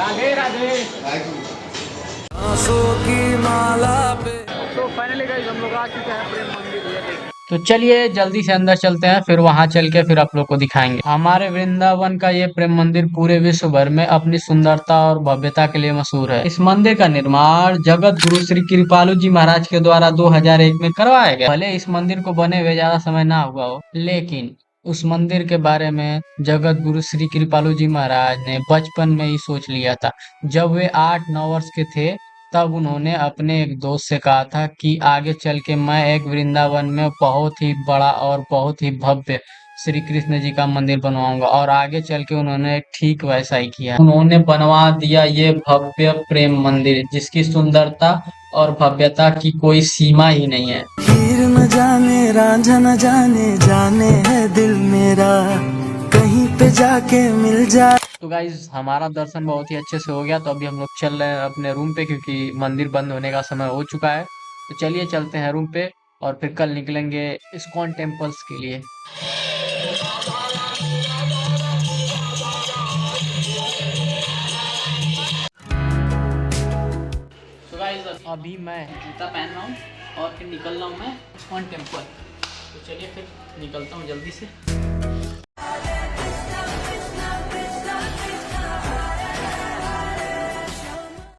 राधे राधे। तो finally guys हम लोग आ चुके हैं प्रेम मंदिर। ये देखिए। तो चलिए जल्दी से अंदर चलते हैं, फिर वहां चल के फिर आप लोग को दिखाएंगे। हमारे वृंदावन का ये प्रेम मंदिर पूरे विश्व भर में अपनी सुंदरता और भव्यता के लिए मशहूर है। इस मंदिर का निर्माण जगत गुरु श्री कृपालु जी महाराज के द्वारा 2001 में करवाया गया। भले इस मंदिर को बने हुए ज्यादा समय ना हुआ हो, लेकिन उस मंदिर के बारे में जगत गुरु श्री कृपालु जी महाराज ने बचपन में ही सोच लिया था। जब वे 8-9 वर्ष के थे, तब उन्होंने अपने एक दोस्त से कहा था कि आगे चल के मैं एक वृंदावन में बहुत ही बड़ा और बहुत ही भव्य श्री कृष्ण जी का मंदिर बनवाऊंगा। और आगे चल के उन्होंने ठीक वैसा ही किया। उन्होंने बनवा दिया ये भव्य प्रेम मंदिर, जिसकी सुंदरता और भव्यता की कोई सीमा ही नहीं है। हीर न जाने रांझा न जाने, जाने है दिल मेरा कहीं पे जाके मिल जाए। तो गाइज हमारा दर्शन बहुत ही अच्छे से हो गया। तो अभी हम लोग चल रहे हैं अपने रूम पे, क्योंकि मंदिर बंद होने का समय हो चुका है। तो चलिए चलते हैं रूम पे, और फिर कल निकलेंगे इस्कॉन टेम्पल्स के लिए। तो गाइज अभी मैं जूता पहन रहा हूँ और फिर निकल रहा हूँ मैं इस्कॉन टेम्पल। तो चलिए फिर निकलता हूँ जल्दी से।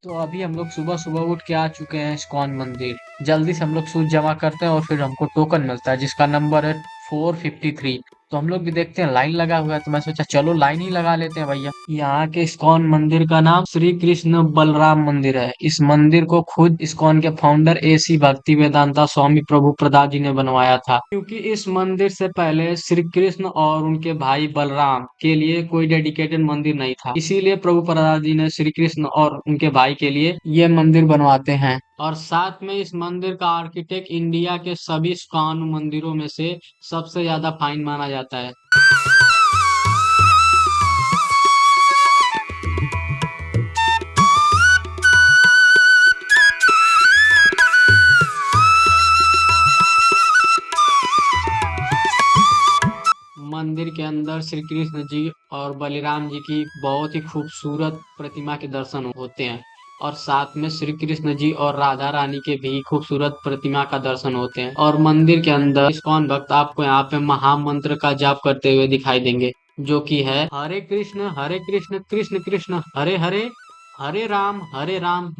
तो अभी हम लोग सुबह सुबह उठ के आ चुके हैं इस्कॉन मंदिर। जल्दी से हम लोग सूट जमा करते हैं और फिर हमको टोकन मिलता है, जिसका नंबर है 453। तो हम लोग भी देखते हैं लाइन लगा हुआ है, तो मैं सोचा चलो लाइन ही लगा लेते हैं भैया। यहाँ के इस्कॉन मंदिर का नाम श्री कृष्ण बलराम मंदिर है। इस मंदिर को खुद इस्कॉन के फाउंडर AC भक्ति वेदांता स्वामी प्रभु प्रदाद जी ने बनवाया था, क्योंकि इस मंदिर से पहले श्री कृष्ण और उनके भाई बलराम के लिए कोई डेडिकेटेड मंदिर नहीं था। इसीलिए प्रभु प्रदाद जी ने श्री कृष्ण और उनके भाई के लिए ये मंदिर बनवाते हैं। और साथ में इस मंदिर का आर्किटेक्ट इंडिया के सभी इस्कॉन मंदिरों में से सबसे ज्यादा फाइन माना जाता है। मंदिर के अंदर श्री कृष्ण जी और बलराम जी की बहुत ही खूबसूरत प्रतिमा के दर्शन होते हैं, और साथ में श्री कृष्ण जी और राधा रानी के भी खूबसूरत प्रतिमा का दर्शन होते हैं। और मंदिर के अंदर इस्कॉन भक्त आपको यहाँ पे महामंत्र का जाप करते हुए दिखाई देंगे, जो कि है हरे कृष्ण कृष्ण कृष्ण हरे हरे, हरे राम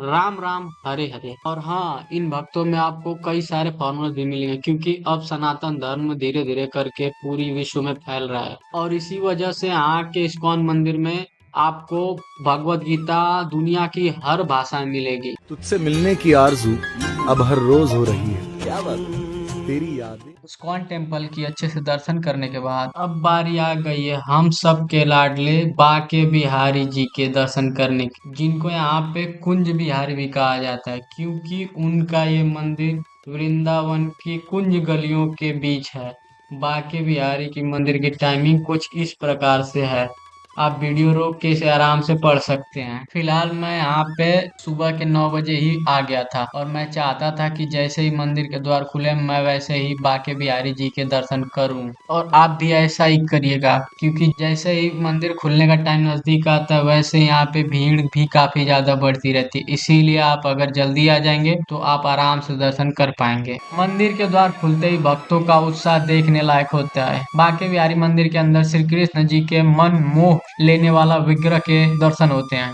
राम राम हरे हरे। और हाँ, इन भक्तों में आपको कई सारे फॉर्मूले भी मिलेंगे, क्योंकि अब सनातन धर्म धीरे धीरे करके पूरी विश्व में फैल रहा है। और इसी वजह से यहाँ के इस्कॉन मंदिर में आपको भगवत गीता दुनिया की हर भाषा में मिलेगी। तुझसे मिलने की आरज़ू अब हर रोज हो रही है। क्या बात तेरी यादें। इस्कॉन टेम्पल की अच्छे से दर्शन करने के बाद अब बारी आ गई है हम सब के लाडले बाके बिहारी जी के दर्शन करने की, जिनको यहाँ पे कुंज बिहारी भी कहा जाता है, क्योंकि उनका ये मंदिर वृंदावन की कुंज गलियों के बीच है। बाके बिहारी की मंदिर की टाइमिंग कुछ इस प्रकार से है, आप वीडियो रोक के इसे आराम से पढ़ सकते हैं। फिलहाल मैं यहाँ पे सुबह के 9 बजे ही आ गया था, और मैं चाहता था कि जैसे ही मंदिर के द्वार खुले मैं वैसे ही बाके बिहारी जी के दर्शन करूं। और आप भी ऐसा ही करिएगा, क्योंकि जैसे ही मंदिर खुलने का टाइम नजदीक आता है, वैसे यहाँ पे भीड़ भी काफी ज्यादा बढ़ती रहती है। इसीलिए आप अगर जल्दी आ जाएंगे तो आप आराम से दर्शन कर पाएंगे। मंदिर के द्वार खुलते ही भक्तों का उत्साह देखने लायक होता है। बाके बिहारी मंदिर के अंदर श्री कृष्ण जी के मन मोह लेने वाला विग्रह के दर्शन होते हैं,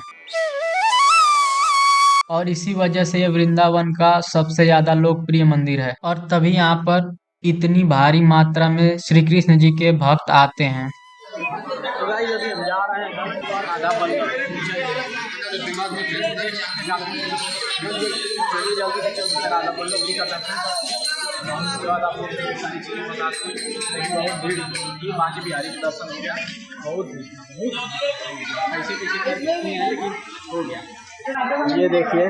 और इसी वजह से ये वृंदावन का सबसे ज्यादा लोकप्रिय मंदिर है। और तभी यहाँ पर इतनी भारी मात्रा में श्री कृष्ण जी के भक्त आते हैं। तो गाइस अभी हम जा रहे हैं आधा बल्लभ। चलिए जल्दी से चलते हैं आधा बल्लभ जी का दर्शन। उसके बाद आप लोग को सारी चीज़ें बताते हैं। लेकिन बहुत भीड़ थी, बाकी बिहारी का दर्शन हो गया। बहुत भीड़, बहुत ऐसे पीछे नहीं है, लेकिन हो गया। ये देखिए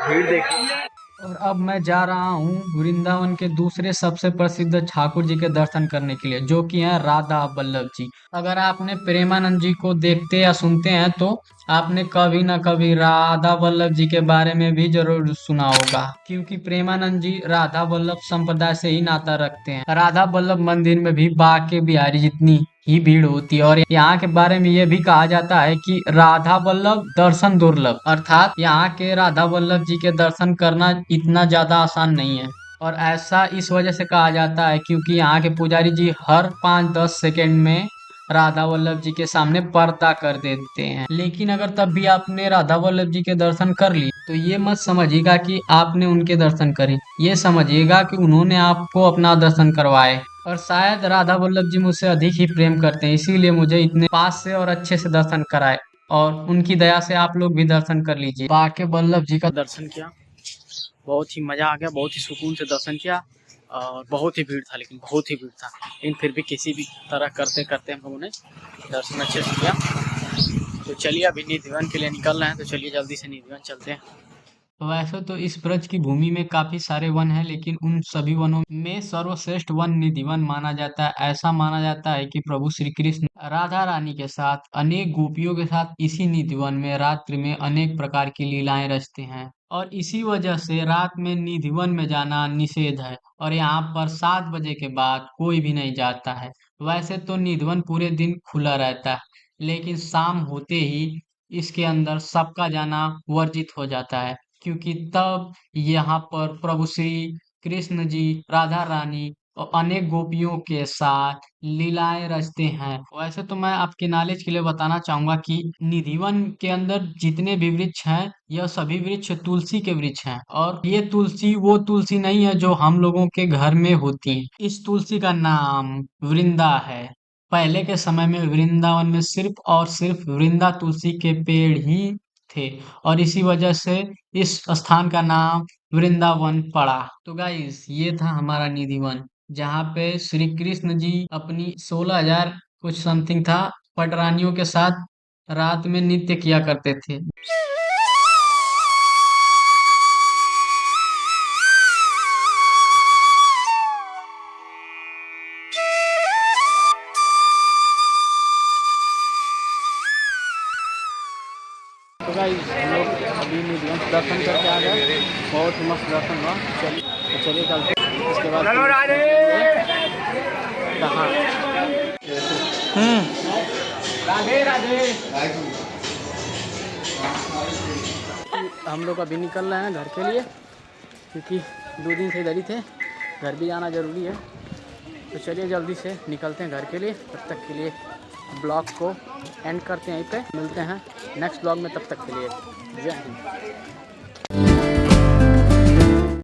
भीड़ देखिए। और अब मैं जा रहा हूँ वृंदावन के दूसरे सबसे प्रसिद्ध ठाकुर जी के दर्शन करने के लिए, जो कि हैं राधा वल्लभ जी। अगर आपने प्रेमानंद जी को देखते या सुनते हैं तो आपने कभी ना कभी राधा वल्लभ जी के बारे में भी जरूर सुना होगा, क्योंकि प्रेमानंद जी राधा वल्लभ संप्रदाय से ही नाता रखते हैं। राधा वल्लभ मंदिर में भी बांके बिहारी जितनी ही भीड़ होती है, और यहाँ के बारे में ये भी कहा जाता है कि राधा वल्लभ दर्शन दुर्लभ, अर्थात यहाँ के राधा वल्लभ जी के दर्शन करना इतना ज्यादा आसान नहीं है। और ऐसा इस वजह से कहा जाता है क्योंकि यहाँ के पुजारी जी हर 5-10 सेकंड में राधा वल्लभ जी के सामने पर्दा कर देते हैं। लेकिन अगर तब भी आपने राधा वल्लभ जी के दर्शन कर लिए तो ये मत समझिएगा कि आपने उनके दर्शन करे, ये समझिएगा कि उन्होंने आपको अपना दर्शन करवाए। और शायद राधा वल्लभ जी मुझसे अधिक ही प्रेम करते हैं, इसीलिए मुझे इतने पास से और अच्छे से दर्शन कराए। और उनकी दया से आप लोग भी दर्शन कर लीजिए। बाके वल्लभ जी का दर्शन किया, बहुत ही मजा आ गया, बहुत ही सुकून से दर्शन किया। और बहुत ही भीड़ था, लेकिन बहुत ही भीड़ था, लेकिन फिर भी किसी भी तरह करते करते हम लोगों ने दर्शन अच्छे से किया। तो चलिए अभी निधिवन के लिए निकल रहे हैं, तो चलिए जल्दी से निधिवन चलते हैं। वैसे तो इस ब्रज की भूमि में काफी सारे वन हैं, लेकिन उन सभी वनों में सर्वश्रेष्ठ वन निधिवन माना जाता है। ऐसा माना जाता है कि प्रभु श्री कृष्ण राधा रानी के साथ, अनेक गोपियों के साथ इसी निधिवन में रात्रि में अनेक प्रकार की लीलाएं रचते हैं। और इसी वजह से रात में निधिवन में जाना निषेध है, और यहाँ पर 7 बजे के बाद कोई भी नहीं जाता है। वैसे तो निधिवन पूरे दिन खुला रहता है, लेकिन शाम होते ही इसके अंदर सबका जाना वर्जित हो जाता है, क्योंकि तब यहाँ पर प्रभु श्री कृष्ण जी राधा रानी और अनेक गोपियों के साथ लीलाएं रचते हैं। वैसे तो मैं आपके नॉलेज के लिए बताना चाहूंगा कि निधिवन के अंदर जितने भी वृक्ष हैं, यह सभी वृक्ष तुलसी के वृक्ष हैं। और ये तुलसी वो तुलसी नहीं है जो हम लोगों के घर में होती है। इस तुलसी का नाम वृंदा है। पहले के समय में वृंदावन में सिर्फ और सिर्फ वृंदा तुलसी के पेड़ ही थे, और इसी वजह से इस स्थान का नाम वृंदावन पड़ा। तो गाइस ये था हमारा निधिवन, जहाँ पे श्री कृष्ण जी अपनी 16,000 कुछ समथिंग था पटरानियों के साथ रात में नृत्य किया करते थे। तो गाइस हम लोग अभी निधिवन दर्शन करके आ गए, बहुत ही मस्त दर्शन हुआ। चलिए चलते हैं। इसके बाद कहाँ राधे राधे। हम लोग अभी निकल रहे हैं घर के लिए, क्योंकि 2 दिन से इधर ही थे, घर भी जाना ज़रूरी है। तो चलिए जल्दी से निकलते हैं घर के लिए। तब तक के लिए ब्लॉग को एंड करते हैं, यहीं पे मिलते हैं नेक्स्ट ब्लॉग में। तब तक के लिए जय हिंद।